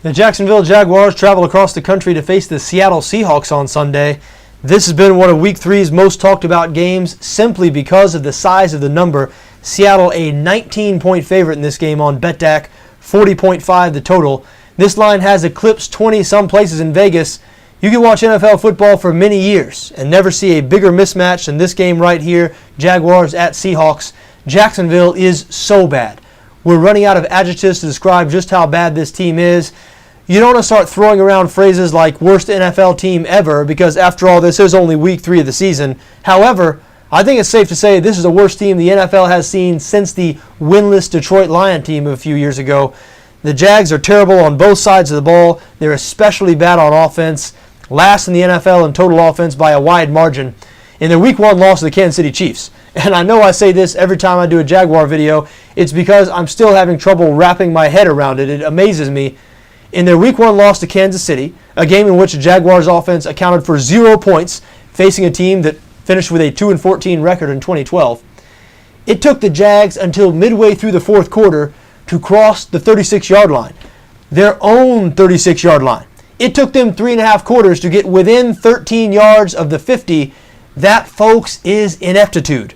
The Jacksonville Jaguars travel across the country to face the Seattle Seahawks on Sunday. This has been one of Week 3's most talked about games simply because of the size of the number. Seattle a 19-point favorite in this game on BETDAQ, 40.5 the total. This line has eclipsed 20 some places in Vegas. You can watch NFL football for many years and never see a bigger mismatch than this game right here, Jaguars at Seahawks. Jacksonville is so bad. We're running out of adjectives to describe just how bad this team is. You don't want to start throwing around phrases like worst NFL team ever because, after all, this is only week 3 of the season. However, I think it's safe to say this is the worst team the NFL has seen since the winless Detroit Lion team a few years ago. The Jags are terrible on both sides of the ball. They're especially bad on offense, last in the NFL in total offense by a wide margin. In their Week 1 loss to the Kansas City Chiefs, and I know I say this every time I do a Jaguar video, it's because I'm still having trouble wrapping my head around it. It amazes me. In their Week 1 loss to Kansas City, a game in which the Jaguars offense accounted for 0 points, facing a team that finished with a 2-14 record in 2012, it took the Jags until midway through the fourth quarter to cross the 36-yard line, their own 36-yard line. It took them 3.5 quarters to get within 13 yards of the 50. That, folks, is ineptitude.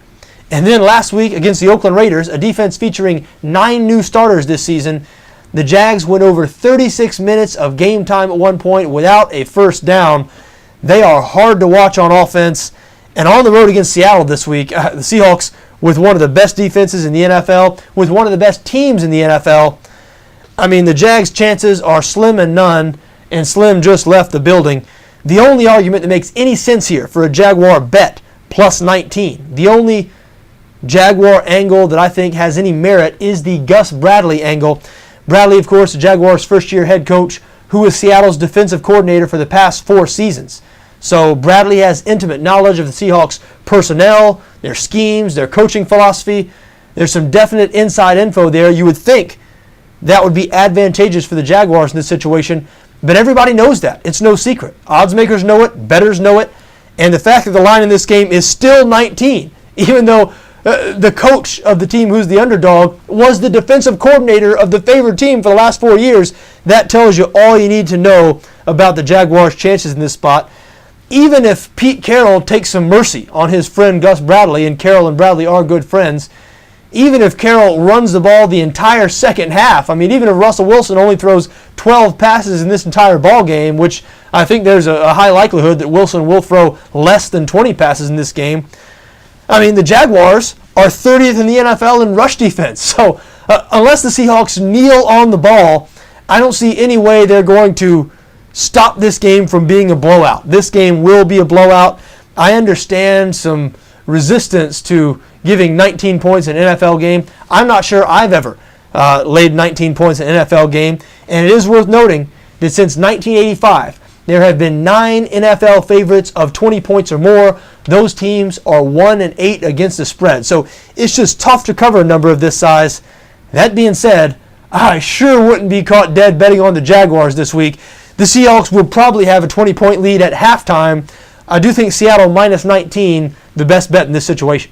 And then last week against the Oakland Raiders, a defense featuring 9 new starters this season, the Jags went over 36 minutes of game time at one point without a first down. They are hard to watch on offense. And on the road against Seattle this week, the Seahawks, with one of the best defenses in the NFL, with one of the best teams in the NFL, I mean, the Jags' chances are slim and none, and Slim just left the building. The only argument that makes any sense here for a Jaguar bet, plus 19, the only Jaguar angle that I think has any merit is the Gus Bradley angle. Bradley, of course, the Jaguars' first-year head coach, who was Seattle's defensive coordinator for the past 4 seasons. So Bradley has intimate knowledge of the Seahawks' personnel, their schemes, their coaching philosophy. There's some definite inside info there. You would think that would be advantageous for the Jaguars in this situation, but everybody knows that. It's no secret. Odds makers know it, bettors know it, and the fact that the line in this game is still 19, even though the coach of the team who's the underdog was the defensive coordinator of the favored team for the last 4 years. That tells you all you need to know about the Jaguars' chances in this spot. Even if Pete Carroll takes some mercy on his friend Gus Bradley, and Carroll and Bradley are good friends, even if Carroll runs the ball the entire second half, I mean, even if Russell Wilson only throws 12 passes in this entire ball game, which I think there's a high likelihood that Wilson will throw less than 20 passes in this game, I mean, the Jaguars are 30th in the NFL in rush defense. So unless the Seahawks kneel on the ball, I don't see any way they're going to stop this game from being a blowout. This game will be a blowout. I understand some resistance to giving 19 points in an NFL game. I'm not sure I've ever laid 19 points in an NFL game. And it is worth noting that since 1985, there have been 9 NFL favorites of 20 points or more. Those teams are 1-8 against the spread. So it's just tough to cover a number of this size. That being said, I sure wouldn't be caught dead betting on the Jaguars this week. The Seahawks will probably have a 20-point lead at halftime. I do think Seattle minus 19, the best bet in this situation.